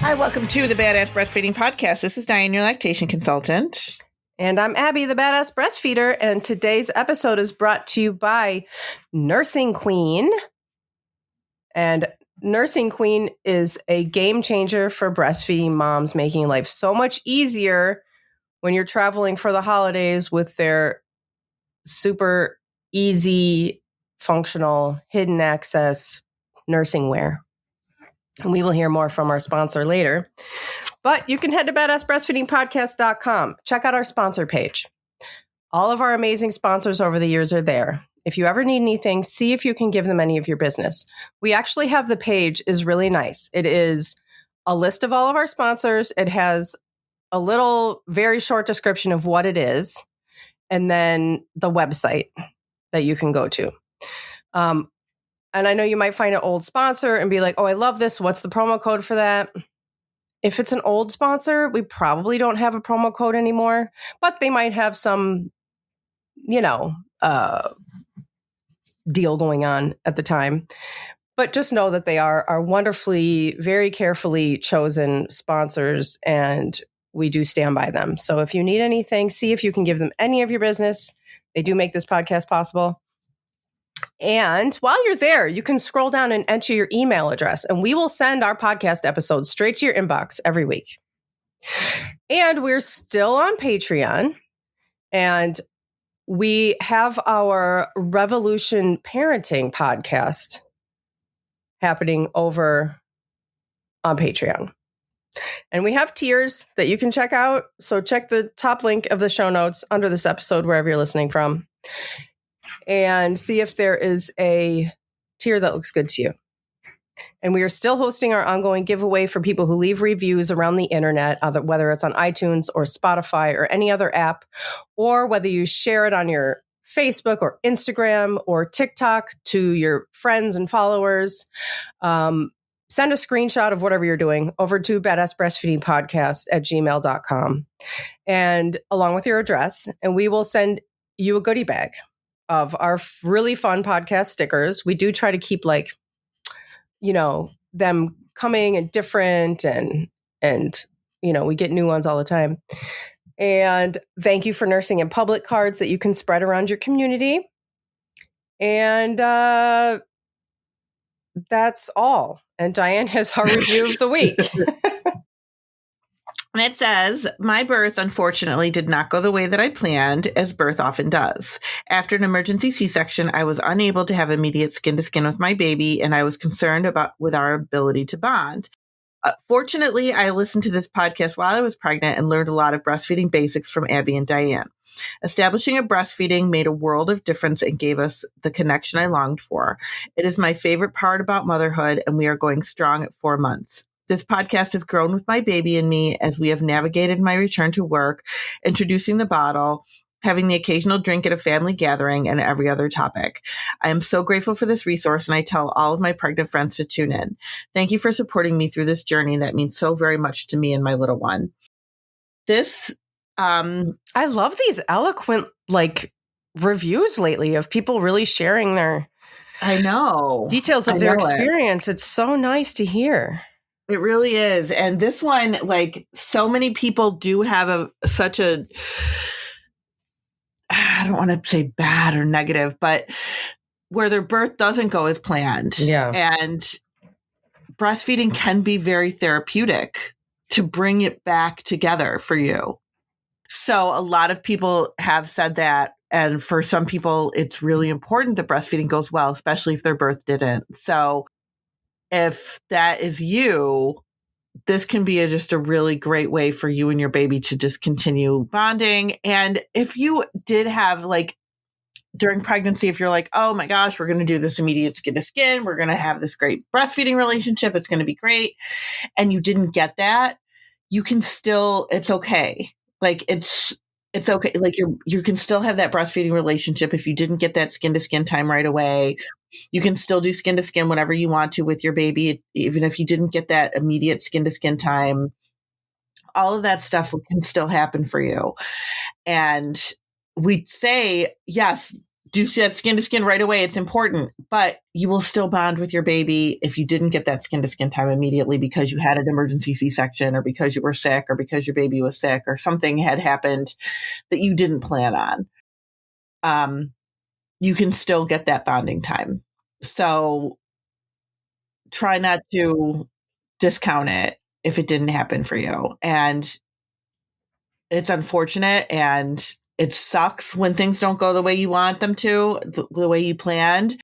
Hi, welcome to the Badass Breastfeeding Podcast. This is Dianne, your lactation consultant. And I'm Abby, the Badass Breastfeeder. And today's episode is brought to you by Nursing Queen. And Nursing Queen is a game changer for breastfeeding moms, making life so much easier when you're traveling for the holidays with their super easy, functional, hidden access nursing wear. And we will hear more from our sponsor later. But you can head to badassbreastfeedingpodcast.com. Check out our sponsor page. All of our amazing sponsors over the years are there. If you ever need anything, see if you can give them any of your business. We actually have the page is really nice. It is a list of all of our sponsors. It has a little, very short description of what it is, and then the website that you can go to. And I know you might find an old sponsor and be like, oh, I love this. What's the promo code for that? If it's an old sponsor, we probably don't have a promo code anymore, but they might have some, deal going on at the time. But just know that they are wonderfully, very carefully chosen sponsors, and we do stand by them. So if you need anything, see if you can give them any of your business. They do make this podcast possible. And while you're there, you can scroll down and enter your email address, and we will send our podcast episodes straight to your inbox every week. And we're still on Patreon, and we have our Revolution Parenting podcast happening over on Patreon. And we have tiers that you can check out. So check the top link of the show notes under this episode, wherever you're listening from, and see if there is a tier that looks good to you. And we are still hosting our ongoing giveaway for people who leave reviews around the internet, whether it's on iTunes or Spotify or any other app, or whether you share it on your Facebook or Instagram or TikTok to your friends and followers. Send a screenshot of whatever you're doing over to badassbreastfeedingpodcast@gmail.com, and along with your address, and we will send you a goodie bag of our really fun podcast stickers. We do try to keep them coming and different, and we get new ones all the time. And thank you for nursing in public cards that you can spread around your community. And that's all. And Dianne has our review of the week. And it says, my birth, unfortunately, did not go the way that I planned, as birth often does. After an emergency C-section, I was unable to have immediate skin-to-skin with my baby, and I was concerned with our ability to bond. Fortunately, I listened to this podcast while I was pregnant and learned a lot of breastfeeding basics from Abby and Dianne. Establishing a breastfeeding made a world of difference and gave us the connection I longed for. It is my favorite part about motherhood, and we are going strong at 4 months. This podcast has grown with my baby and me as we have navigated my return to work, introducing the bottle, having the occasional drink at a family gathering, and every other topic. I am so grateful for this resource, and I tell all of my pregnant friends to tune in. Thank you for supporting me through this journey that means so very much to me and my little one. This, I love these eloquent, reviews lately of people really sharing their details of their experience. It's so nice to hear. It really is. And this one, so many people do have I don't want to say bad or negative, but where their birth doesn't go as planned. Yeah. And breastfeeding can be very therapeutic to bring it back together for you. So a lot of people have said that. And for some people, it's really important that breastfeeding goes well, especially if their birth didn't. So if that is you, this can be just a really great way for you and your baby to just continue bonding. And if you did have during pregnancy, if you're like, oh my gosh, we're going to do this immediate skin to skin, we're going to have this great breastfeeding relationship, it's going to be great, and you didn't get that, you can still, it's okay. It's okay. You can still have that breastfeeding relationship. If you didn't get that skin to skin time right away, you can still do skin to skin whenever you want to with your baby. Even if you didn't get that immediate skin to skin time, all of that stuff can still happen for you. And we say, yes, do that skin to skin right away. It's important, but you will still bond with your baby if you didn't get that skin to skin time immediately because you had an emergency C-section or because you were sick or because your baby was sick or something had happened that you didn't plan on. You can still get that bonding time. So try not to discount it if it didn't happen for you. And it's unfortunate and it sucks when things don't go the way you want them to, the way you planned.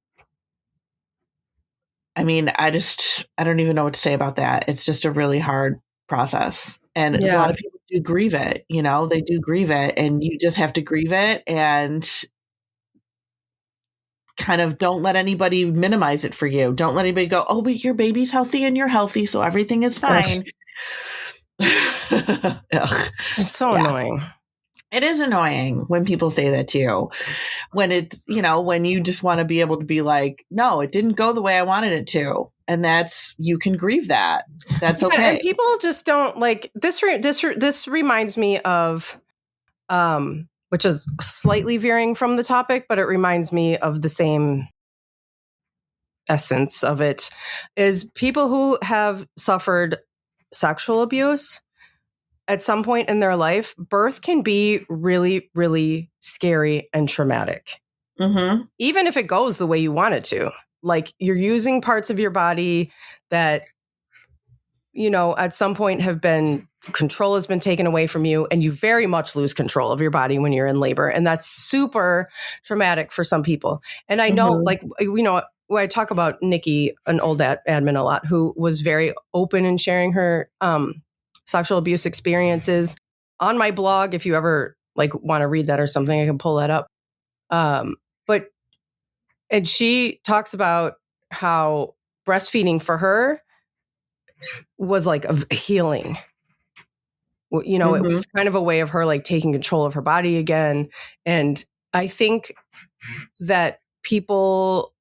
I mean, I don't even know what to say about that. It's just a really hard process. And a lot of people do grieve it, they do grieve it, and you just have to grieve it and kind of don't let anybody minimize it for you. Don't let anybody go, oh, but your baby's healthy and you're healthy, so everything is fine. It's so annoying. It is annoying when people say that to you, when when you just want to be able to be like, no, it didn't go the way I wanted it to. And you can grieve that. That's okay. And people just don't like this. This reminds me of, which is slightly veering from the topic, but it reminds me of the same essence of it, is people who have suffered sexual abuse at some point in their life. Birth can be really, really scary and traumatic. Mm-hmm. Even if it goes the way you want it to. Like, you're using parts of your body that, at some point control has been taken away from you, and you very much lose control of your body when you're in labor. And that's super traumatic for some people. And I know, when I talk about Nikki, an old admin a lot, who was very open in sharing her sexual abuse experiences on my blog. If you ever want to read that or something, I can pull that up. And she talks about how breastfeeding for her was like a healing. It was kind of a way of her taking control of her body again. And I think that people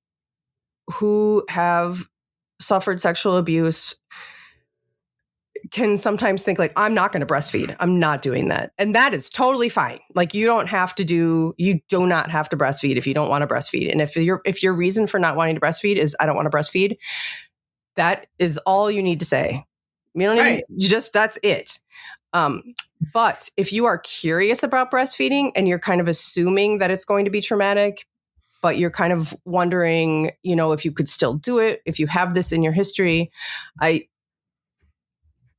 who have suffered sexual abuse can sometimes think I'm not going to breastfeed. I'm not doing that. And that is totally fine. You do not have to breastfeed if you don't want to breastfeed. And if your reason for not wanting to breastfeed is I don't want to breastfeed, that is all you need to say. You don't need, that's it. But if you are curious about breastfeeding and you're kind of assuming that it's going to be traumatic, but you're kind of wondering, if you could still do it, if you have this in your history,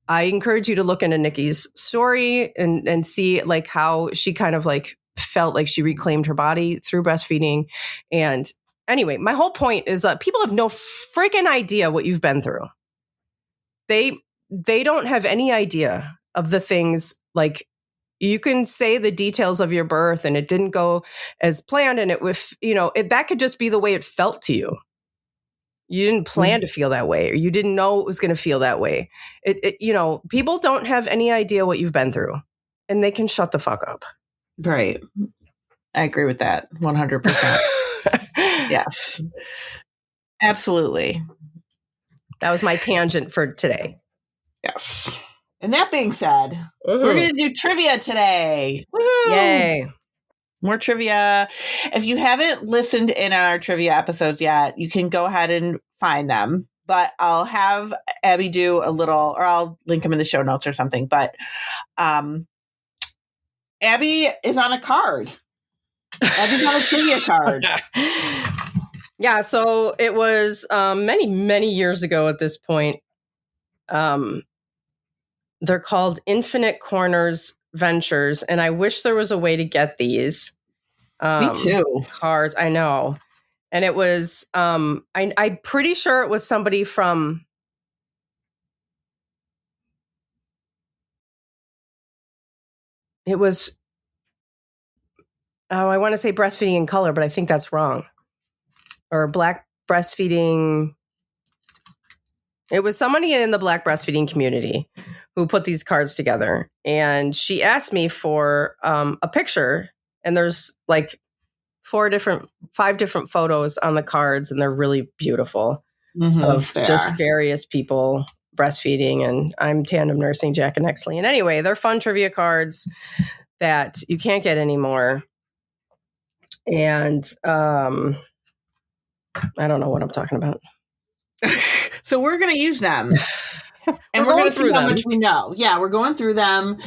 I encourage you to look into Nikki's story and see how she kind of felt like she reclaimed her body through breastfeeding. And anyway, my whole point is that people have no freaking idea what you've been through. They don't have any idea of the things, you can say the details of your birth and it didn't go as planned, and that could just be the way it felt to you. You didn't plan to feel that way, or you didn't know it was going to feel that way. People don't have any idea what you've been through, and they can shut the fuck up. Right. I agree with that 100%. Yes, absolutely. That was my tangent for today. Yes. And that being said, we're going to do trivia today. Woo-hoo! Yay. More trivia. If you haven't listened in on our trivia episodes yet, you can go ahead and find them. But I'll have Abby do a little, or I'll link them in the show notes or something. But Abby is on a card. Abby's on a trivia card. Yeah, so it was many, many years ago at this point. They're called Infinite Corners Ventures, and I wish there was a way to get these. Me too. Cards, I know. And it was, I'm pretty sure it was somebody from, I want to say Breastfeeding in Color, but I think that's wrong. Or Black Breastfeeding. It was somebody in the Black breastfeeding community who put these cards together. And she asked me for a picture, and there's 5 different photos on the cards, and they're really beautiful of just various people breastfeeding. And I'm tandem nursing Jack and Exley. And anyway, they're fun trivia cards that you can't get anymore. And I don't know what I'm talking about. So we're going to use them. And we're going to see how much we know. Yeah, we're going through them.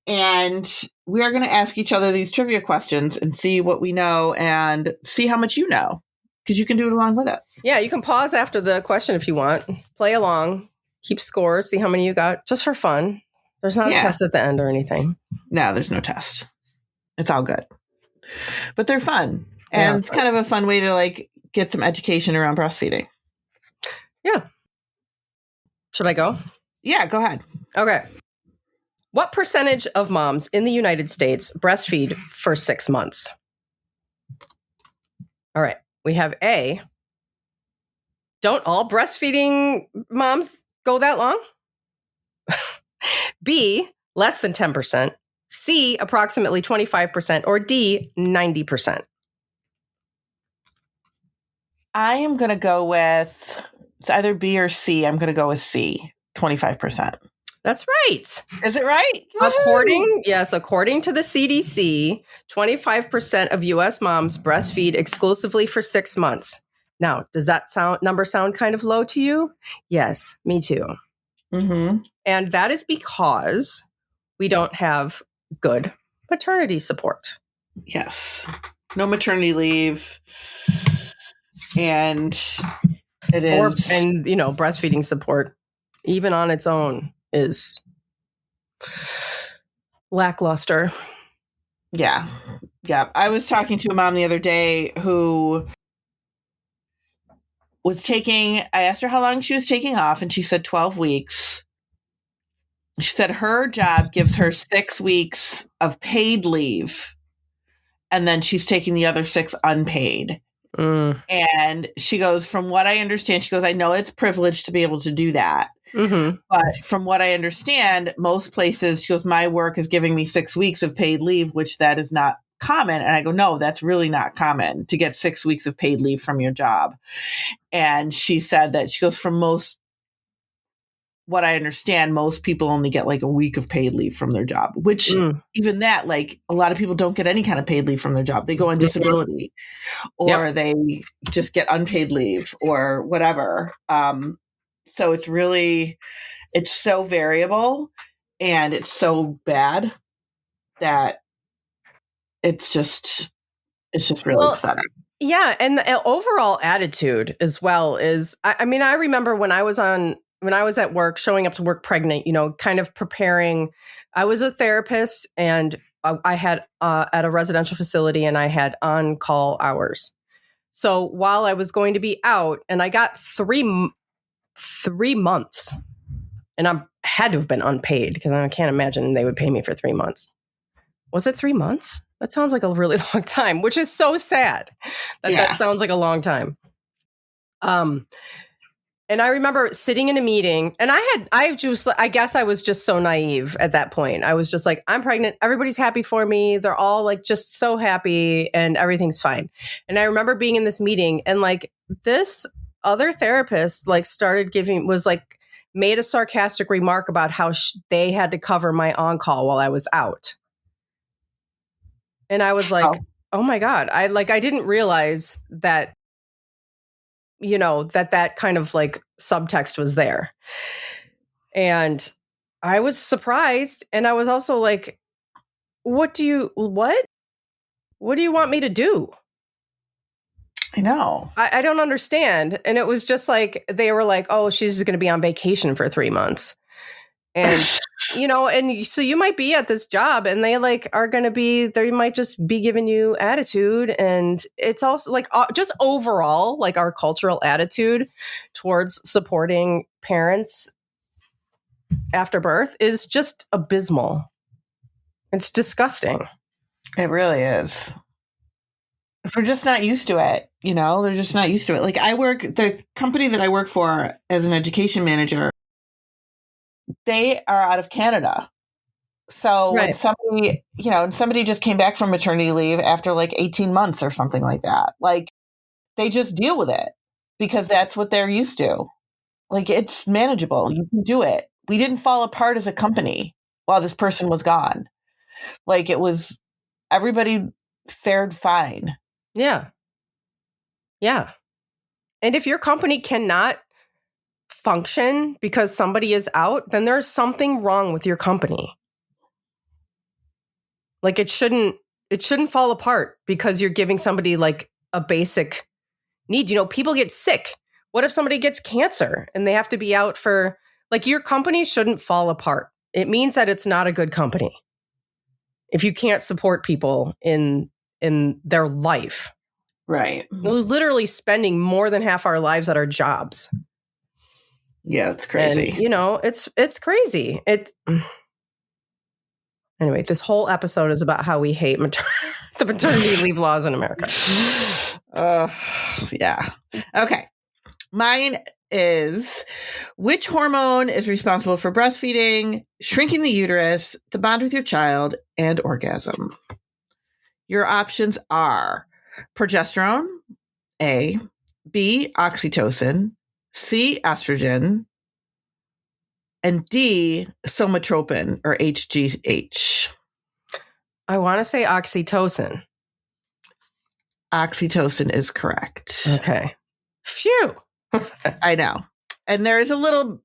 And we are going to ask each other these trivia questions and see what we know and see how much you know. Because you can do it along with us. Yeah, you can pause after the question if you want. Play along. Keep scores. See how many you got. Just for fun. There's not a test at the end or anything. No, there's no test. It's all good. But they're fun. And it's kind of a fun way to like get some education around breastfeeding. Yeah. Should I go? Yeah, go ahead. Okay. What percentage of moms in the United States breastfeed for 6 months? All right. We have A. Don't all breastfeeding moms go that long? B. Less than 10%. C. Approximately 25%. Or D. 90%. I am going to go with, it's either B or C. I'm going to go with C, 25%. That's right. Is it right? According to the CDC, 25% of U.S. moms breastfeed exclusively for 6 months. Now, does that number sound kind of low to you? Yes, me too. Mm-hmm. And that is because we don't have good maternity support. Yes. No maternity leave. And it is. And, breastfeeding support, even on its own, is lackluster. Yeah. Yeah. I was talking to a mom the other day who was I asked her how long she was taking off, and she said 12 weeks. She said her job gives her 6 weeks of paid leave, and then she's taking the other 6 unpaid. And she goes, from what I understand, she goes, I know it's privileged to be able to do that. Mm-hmm. But from what I understand, most places, she goes, my work is giving me 6 weeks of paid leave, which that is not common. And I go, no, that's really not common to get 6 weeks of paid leave from your job. And she said that, she goes, from what I understand, most people only get like a week of paid leave from their job, which even that, like a lot of people don't get any kind of paid leave from their job. They go on disability or they just get unpaid leave or whatever. So it's so variable and it's so bad that it's just really pathetic. Yeah. And the overall attitude as well is, I mean, I remember when I was at work, showing up to work pregnant, kind of preparing. I was a therapist and I had at a residential facility and I had on-call hours. So while I was going to be out, and I got 3 months, and I had to have been unpaid because I can't imagine they would pay me for 3 months. Was it 3 months? That sounds like a really long time, which is so sad that sounds like a long time. And I remember sitting in a meeting, and I guess I was just so naive at that point. I was just like, I'm pregnant. Everybody's happy for me. They're all like just so happy and everything's fine. And I remember being in this meeting and like this other therapist like made a sarcastic remark about how they had to cover my on-call while I was out. And I was like, oh my God. I didn't realize that, that kind of like subtext was there. And I was surprised. And I was also like, what do you want me to do? I know. I don't understand. And it was just like, they were like, oh, she's just going to be on vacation for 3 months. And, and so you might be at this job and they they might just be giving you attitude. And it's also like just overall, like our cultural attitude towards supporting parents after birth is just abysmal. It's disgusting. It really is. We're just not used to it. They're just not used to it. Like the company that I work for as an education manager, they are out of Canada. So when somebody just came back from maternity leave after like 18 months or something like that, like they just deal with it because that's what they're used to. Like it's manageable. You can do it. We didn't fall apart as a company while this person was gone. Like everybody fared fine. Yeah. Yeah. And if your company cannot function because somebody is out, then there's something wrong with your company. Like it shouldn't fall apart because you're giving somebody like a basic need. You know, people get sick. What if somebody gets cancer and they have to be out for, like, your company shouldn't fall apart. It means that it's not a good company if you can't support people in their life. Right. We're literally spending more than half our lives at our jobs. Yeah, it's crazy. And, you know, it's crazy. Anyway, this whole episode is about how we hate the maternity leave laws in America. Yeah. Okay. Mine is, which hormone is responsible for breastfeeding, shrinking the uterus, the bond with your child, and orgasm? Your options are progesterone, A, B, oxytocin, C, estrogen, and D, somatropin, or HGH. I want to say oxytocin. Oxytocin is correct. Okay. Phew. I know. And there is a little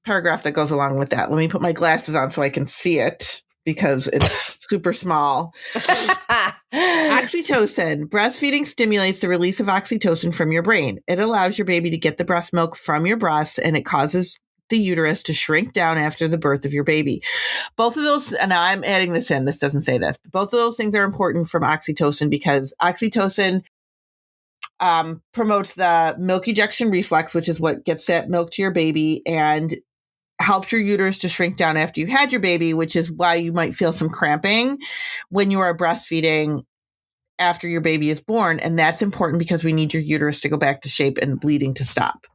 paragraph that goes along with that. Let me put my glasses on so I can see it because it's super small. Oxytocin. Breastfeeding stimulates the release of oxytocin from your brain. It allows your baby to get the breast milk from your breasts, and it causes the uterus to shrink down after the birth of your baby. Both of those, and I'm adding this in, this doesn't say this, but both of those things are important from oxytocin because oxytocin promotes the milk ejection reflex, which is what gets that milk to your baby, and helps your uterus to shrink down after you had your baby, which is why you might feel some cramping when you are breastfeeding after your baby is born. And that's important because we need your uterus to go back to shape and the bleeding to stop.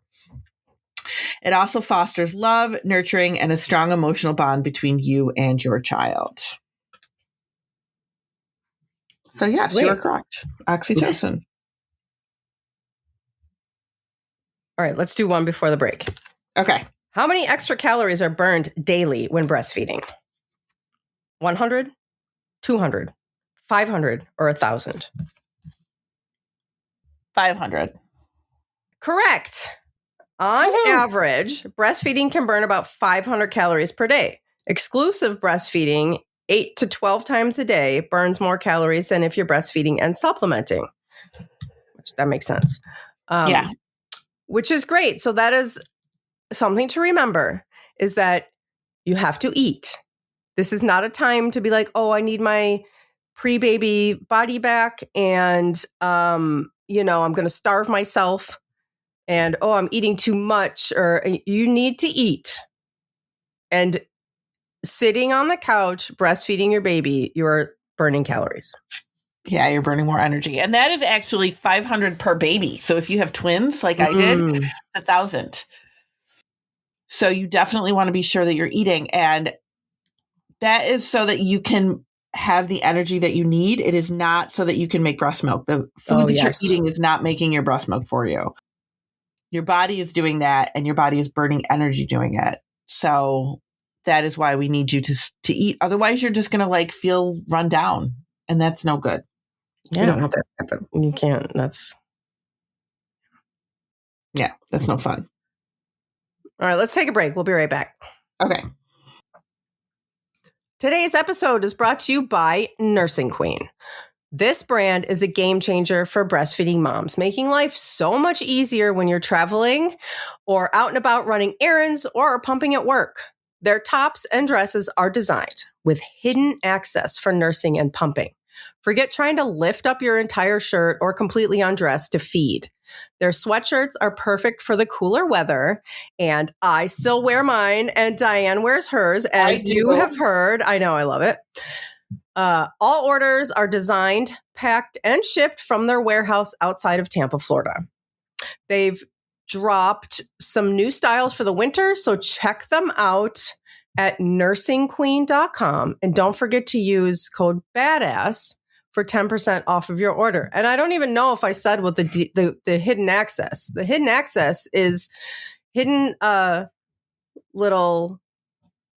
It also fosters love, nurturing, and a strong emotional bond between you and your child. So yes, you are correct. Oxytocin. All right, let's do one before the break. Okay. How many extra calories are burned daily when breastfeeding? 100, 200, 500, or 1,000? 500. Correct. On average, breastfeeding can burn about 500 calories per day. Exclusive breastfeeding, 8 to 12 times a day, burns more calories than if you're breastfeeding and supplementing. Which that makes sense. Yeah. Which is great. So that is something to remember, is that you have to eat. This is not a time to be like, oh, I need my pre-baby body back and, I'm going to starve myself and, oh, I'm eating too much, or you need to eat. And sitting on the couch, breastfeeding your baby, you're burning calories. Yeah, you're burning more energy. And that is actually 500 per baby. So if you have twins, like I did, 1,000. So you definitely want to be sure that you're eating. And that is so that you can have the energy that you need. It is not so that you can make breast milk. The food you're eating is not making your breast milk for you. Your body is doing that, and your body is burning energy doing it. So that is why we need you to eat. Otherwise, you're just going to feel run down, and that's no good. Yeah. You don't want that to happen. You can't. That's no fun. All right, let's take a break. We'll be right back. Okay. Today's episode is brought to you by Nursing Queen. This brand is a game changer for breastfeeding moms, making life so much easier when you're traveling or out and about running errands or pumping at work. Their tops and dresses are designed with hidden access for nursing and pumping. Forget trying to lift up your entire shirt or completely undress to feed. Their sweatshirts are perfect for the cooler weather, and I still wear mine, and Diane wears hers, as you have heard. I know, I love it. All orders are designed, packed, and shipped from their warehouse outside of Tampa, Florida. They've dropped some new styles for the winter, so check them out at nursingqueen.com. And don't forget to use code BADASS for 10% off of your order. And I don't even know if I said what the hidden access. The hidden access is hidden little,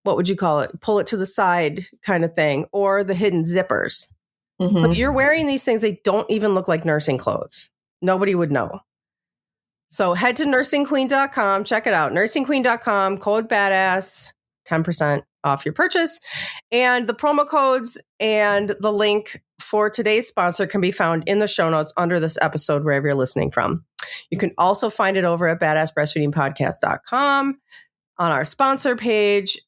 what would you call it? Pull it to the side kind of thing, or the hidden zippers. So you're wearing these things. They don't even look like nursing clothes. Nobody would know. So head to nursingqueen.com. Check it out. nursingqueen.com, code BADASS, 10% off your purchase. And the promo codes and the link for today's sponsor can be found in the show notes under this episode, wherever you're listening from. You can also find it over at badassbreastfeedingpodcast.com on our sponsor page.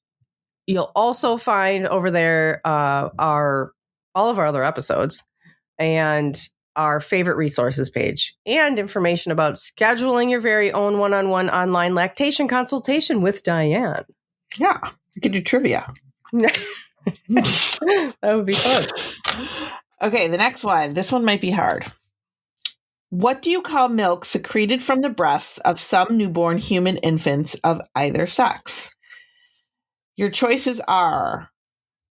You'll also find over there all of our other episodes and our favorite resources page and information about scheduling your very own one-on-one online lactation consultation with Dianne. Yeah, you could do trivia. That would be fun. Okay, the next one. This one might be hard. What do you call milk secreted from the breasts of some newborn human infants of either sex? Your choices are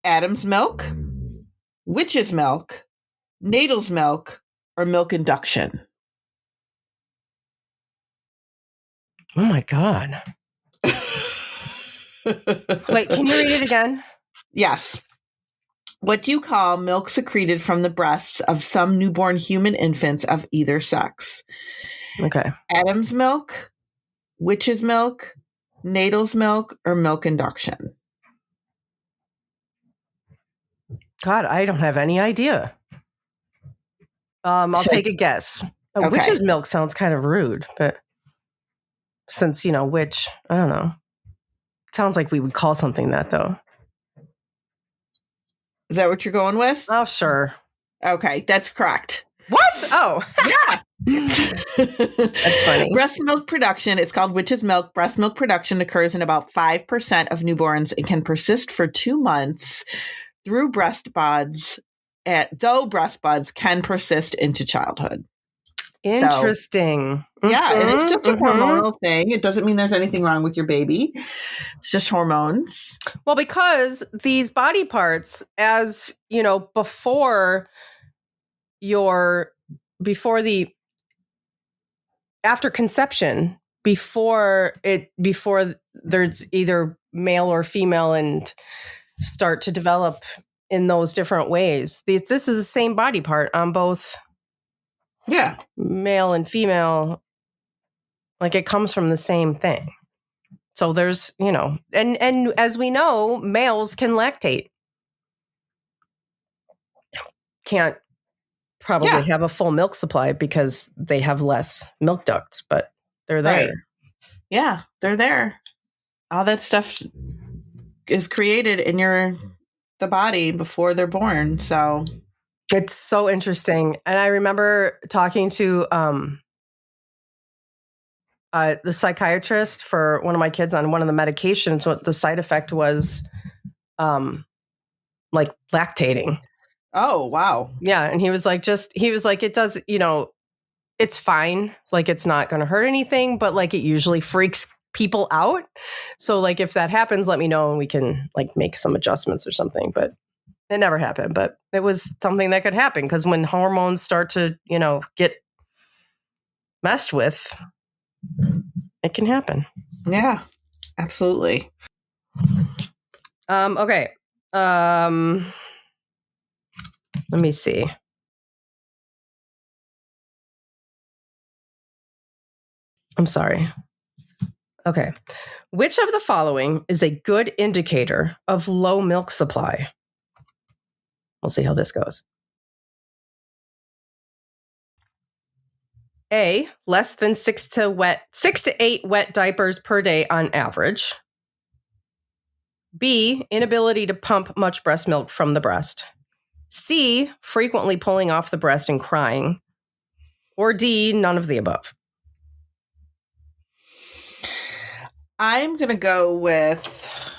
Adam's milk, witch's milk, Natal's milk, or milk induction. Oh my God. Wait, can you read it again? Yes. What do you call milk secreted from the breasts of some newborn human infants of either sex? Okay. Adam's milk, witch's milk, Natal's milk, or milk induction? God, I don't have any idea. I'll take a guess. Okay. Witch's milk sounds kind of rude, but since, witch, I don't know. Sounds like we would call something that, though. Is that what you're going with? Oh, sure. Okay, that's correct. What? Oh. Yeah. That's funny. Breast milk production, it's called witch's milk. Breast milk production occurs in about 5% of newborns and can persist for 2 months through breast buds, though breast buds can persist into childhood. Interesting. So, yeah, and it's just a hormonal thing. It doesn't mean there's anything wrong with your baby. It's just hormones. Well, because these body parts, as after conception, before there's either male or female and start to develop in those different ways. This is the same body part on both. Yeah. Male and female, like it comes from the same thing. So there's, and as we know, males can lactate. Can't probably have a full milk supply because they have less milk ducts, but they're there. Right. Yeah, they're there. All that stuff is created in the body before they're born. So it's so interesting. And I remember talking to the psychiatrist for one of my kids on one of the medications. What the side effect was like lactating. Oh, wow. Yeah. And he was like, it does, it's fine. Like, it's not going to hurt anything, but like it usually freaks people out. So like, if that happens, let me know and we can like make some adjustments or something. But it never happened, but it was something that could happen because when hormones start to, get messed with, it can happen. Yeah, absolutely. Okay. Let me see. I'm sorry. Okay. Which of the following is a good indicator of low milk supply? We'll see how this goes. A, less than 6 to 8 wet diapers per day on average. B, inability to pump much breast milk from the breast. C, frequently pulling off the breast and crying. Or D, none of the above. I'm going to go with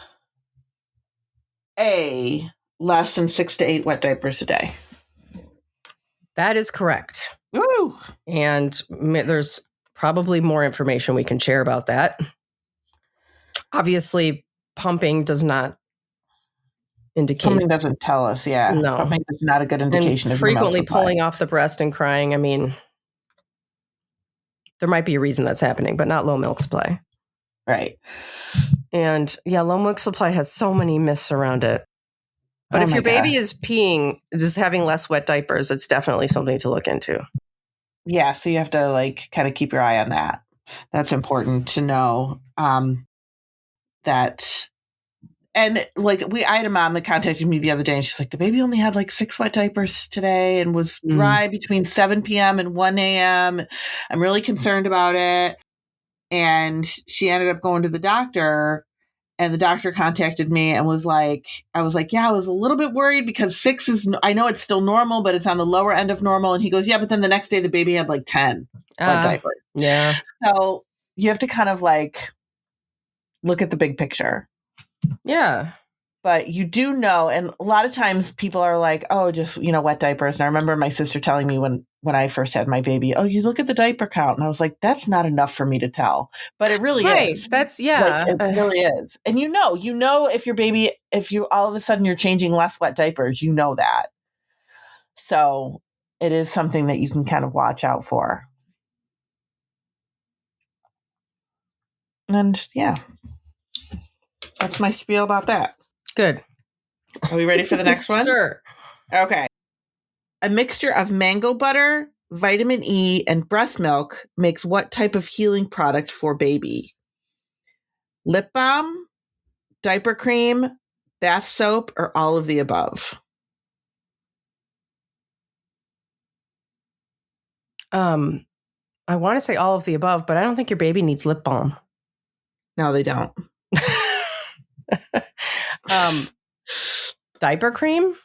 A, less than 6 to 8 wet diapers a day. That is correct. Woo! And there's probably more information we can share about that. Obviously, pumping does not indicate. Pumping doesn't tell us, yeah. No. Pumping is not a good indication and of frequently pulling off the breast and crying. I mean, there might be a reason that's happening, but not low milk supply. Right. And yeah, low milk supply has so many myths around it. But if your baby is peeing, just having less wet diapers, it's definitely something to look into. Yeah. So you have to like kind of keep your eye on that. That's important to know. That, and like I had a mom that contacted me the other day and she's like, the baby only had like 6 wet diapers today and was dry between 7 p.m. and 1 a.m. I'm really concerned about it. And she ended up going to the doctor. And the doctor contacted me and was like, I was like, yeah, I was a little bit worried because 6 is, I know it's still normal, but it's on the lower end of normal. And he goes, yeah, but then the next day the baby had like 10 wet diapers. Yeah. So you have to kind of like look at the big picture. Yeah. But you do know, and a lot of times people are like, oh, just, wet diapers. And I remember my sister telling me when I first had my baby, oh, you look at the diaper count. And I was like, that's not enough for me to tell. But it really is. That's, yeah. Like, it really is. And you know if your baby, if you all of a sudden you're changing less wet diapers, you know that. So it is something that you can kind of watch out for. And yeah, that's my spiel about that. Good. Are we ready for the next one? Sure. Okay. A mixture of mango butter, vitamin E, and breast milk makes what type of healing product for baby? Lip balm, diaper cream, bath soap, or all of the above? I want to say all of the above, but I don't think your baby needs lip balm. No, they don't. Diaper cream?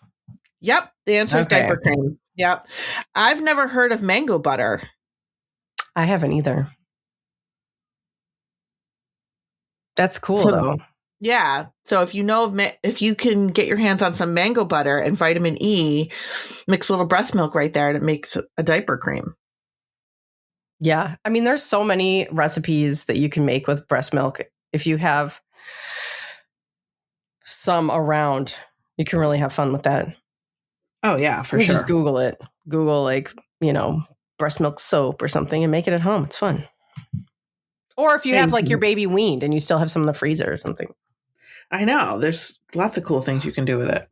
Yep. The answer is diaper cream. Yep. I've never heard of mango butter. I haven't either. That's cool though. Yeah. So if if you can get your hands on some mango butter and vitamin E, mix a little breast milk right there and it makes a diaper cream. Yeah. I mean, there's so many recipes that you can make with breast milk. If you have some around, you can really have fun with that. Oh yeah, for sure. Just Google it. Google breast milk soap or something and make it at home. It's fun. Or if you have like your baby weaned and you still have some in the freezer or something. I know. There's lots of cool things you can do with it.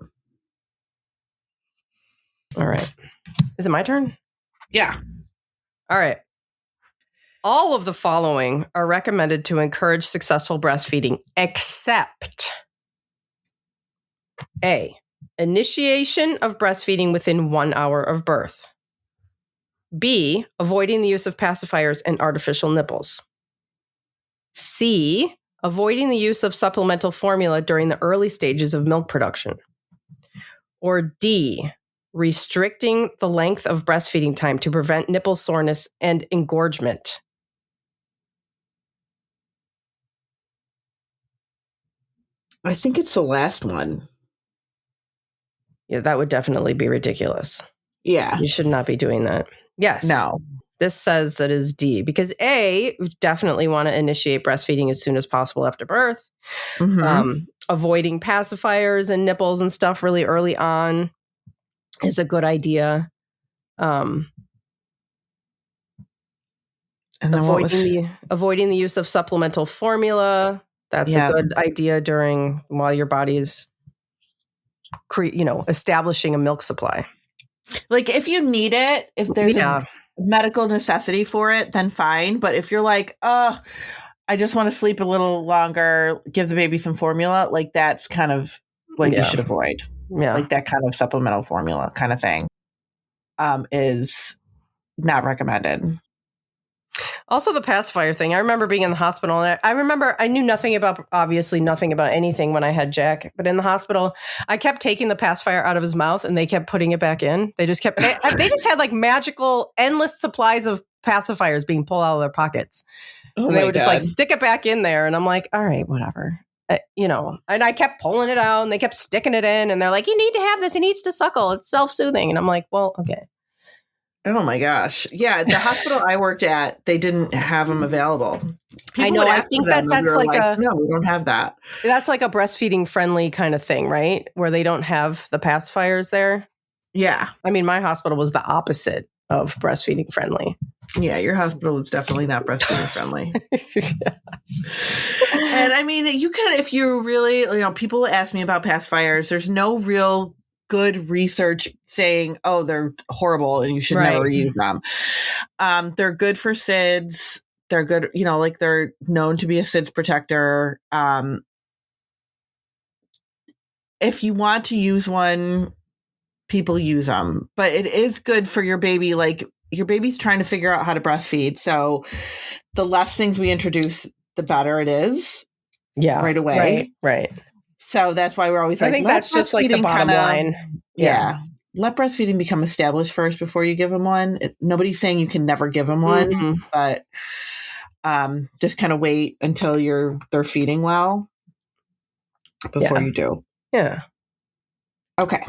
All right. Is it my turn? Yeah. All right. All of the following are recommended to encourage successful breastfeeding, except A, initiation of breastfeeding within 1 hour of birth. B, avoiding the use of pacifiers and artificial nipples. C, avoiding the use of supplemental formula during the early stages of milk production. Or D, restricting the length of breastfeeding time to prevent nipple soreness and engorgement. I think it's the last one. Yeah, that would definitely be ridiculous. Yeah. You should not be doing that. Yes. No. This says that is D, because A, you definitely want to initiate breastfeeding as soon as possible after birth. Avoiding pacifiers and nipples and stuff really early on is a good idea. And avoiding the use of supplemental formula. That's a good idea while your body is establishing a milk supply. Like if you need it, if there's a medical necessity for it, then fine. But if you're like, I just want to sleep a little longer, give the baby some formula, like that's kind of what you should avoid. Yeah. Like that kind of supplemental formula kind of thing is not recommended. Also, the pacifier thing. I remember being in the hospital, and I knew nothing about anything when I had Jack. But in the hospital, I kept taking the pacifier out of his mouth, and they kept putting it back in. They just had like magical, endless supplies of pacifiers being pulled out of their pockets. Oh, and they would just like stick it back in there, and I'm like, all right, whatever. And I kept pulling it out, and they kept sticking it in, and they're like, you need to have this. It needs to suckle. It's self-soothing. And I'm like, well, okay. Oh my gosh. Yeah. The hospital I worked at, they didn't have them available. People I know. I think that's like no, we don't have that. That's like a breastfeeding friendly kind of thing, right? Where they don't have the pacifiers there. Yeah. I mean, my hospital was the opposite of breastfeeding friendly. Yeah. Your hospital was definitely not breastfeeding friendly. And I mean, you can, if you really, people ask me about pacifiers, there's no real good research saying, oh, they're horrible and you should never use them. They're good for SIDS. They're good, they're known to be a SIDS protector. If you want to use one, people use them, but it is good for your baby. Like, your baby's trying to figure out how to breastfeed. So the less things we introduce, the better it is. Yeah. Right away. Right. So that's why we're always I think that's just like the bottom line. Yeah. Let breastfeeding become established first before you give them one. Nobody's saying you can never give them one, but just kind of wait until they're feeding well before you do. Yeah. Okay.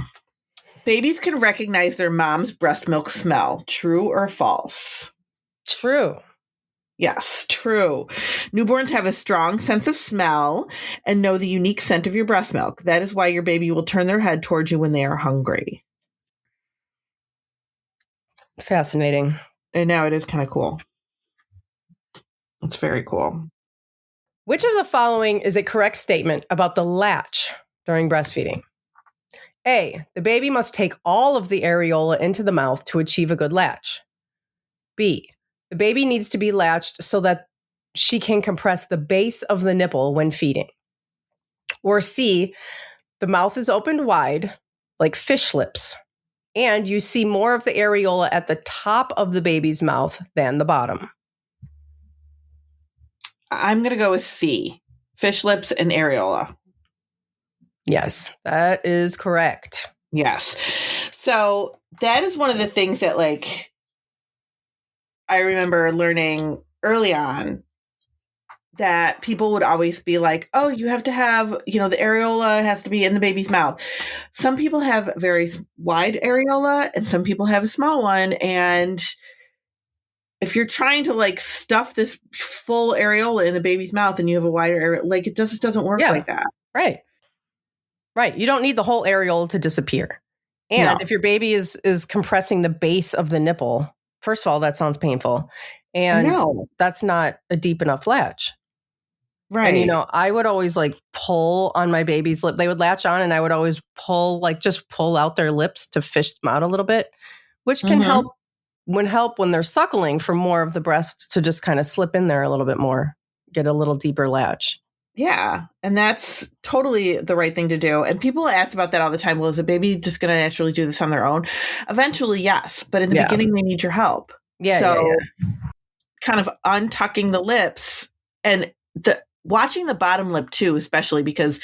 Babies can recognize their mom's breast milk smell. True or false? True. Yes, true. Newborns have a strong sense of smell and know the unique scent of your breast milk. That is why your baby will turn their head towards you when they are hungry. Fascinating. And now it is kind of cool. It's very cool. Which of the following is a correct statement about the latch during breastfeeding? A, the baby must take all of the areola into the mouth to achieve a good latch. B, the baby needs to be latched so that she can compress the base of the nipple when feeding. Or C, the mouth is opened wide, like fish lips, and you see more of the areola at the top of the baby's mouth than the bottom. I'm going to go with C, fish lips and areola. Yes, that is correct. Yes. So that is one of the things that, I remember learning early on, that people would always be like, oh, you have to have, the areola has to be in the baby's mouth. Some people have very wide areola and some people have a small one. And if you're trying to stuff this full areola in the baby's mouth and you have a wider areola, it just doesn't work like that. Right. You don't need the whole areola to disappear. And if your baby is compressing the base of the nipple, first of all, that sounds painful. And that's not a deep enough latch. Right. And, I would always pull on my baby's lip. They would latch on and I would always pull, just pull out their lips to fish them out a little bit, which can help when they're suckling for more of the breast to just kind of slip in there a little bit more, get a little deeper latch. Yeah. And that's totally the right thing to do. And people ask about that all the time. Well, is a baby just going to naturally do this on their own? Eventually, yes. But in the beginning, they need your help. Kind of untucking the lips and watching the bottom lip too, especially because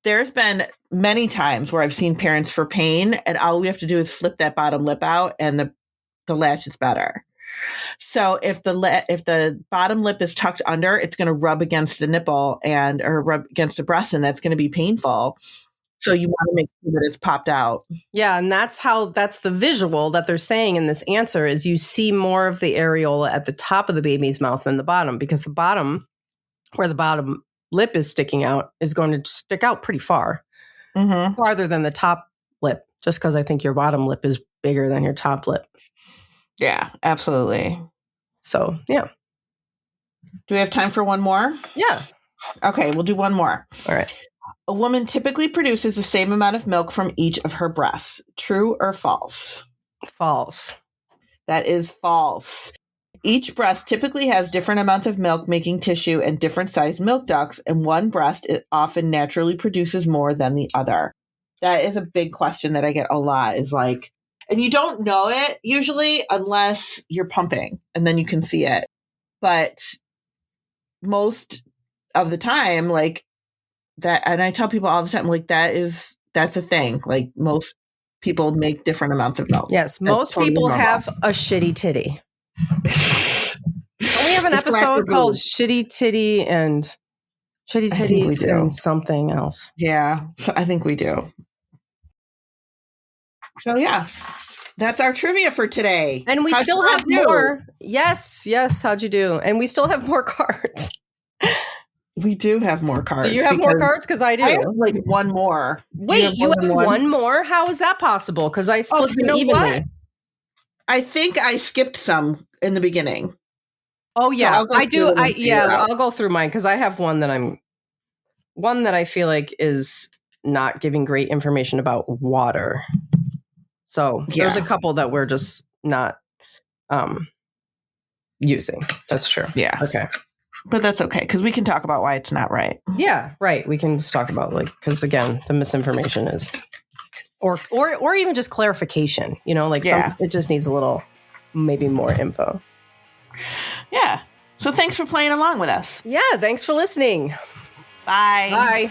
there's been many times where I've seen parents for pain and all we have to do is flip that bottom lip out and the latch is better. So if the bottom lip is tucked under, it's going to rub against the nipple or rub against the breast, and that's going to be painful. So you want to make sure that it's popped out. Yeah, and that's the visual that they're saying in this answer is you see more of the areola at the top of the baby's mouth than the bottom, because the bottom, where the bottom lip is sticking out, is going to stick out pretty far, farther than the top lip, just because I think your bottom lip is bigger than your top lip. Yeah, absolutely. So, yeah. Do we have time for one more? Yeah. Okay, we'll do one more. All right. A woman typically produces the same amount of milk from each of her breasts. True or false? False. That is false. Each breast typically has different amounts of milk-making tissue and different sized milk ducts, and one breast often naturally produces more than the other. That is a big question that I get a lot, is and you don't know it usually unless you're pumping and then you can see it. But most of the time, that, and I tell people all the time, that's a thing. Most people make different amounts of milk. Yes. Most people have a shitty titty. We have an episode called Shitty Titty and Shitty Titties and something else. Yeah. So I think we do. So, yeah, that's our trivia for today. And we still have more. Yes. How'd you do? And we still have more cards. We do have more cards. Do you have more cards? Because I do. I have one more. Wait, you have one more? How is that possible? Because I split them evenly. I think I skipped some in the beginning. Oh yeah, So I do. I'll go through mine because I have one that I feel like is not giving great information about water. So there's a couple that we're just not using. That's true. Yeah. Okay. But that's okay because we can talk about why it's not right. Yeah, right. We can just talk about because again, the misinformation is, or even just clarification. It just needs a little, maybe more info. Yeah. So thanks for playing along with us. Yeah. Thanks for listening. Bye. Bye.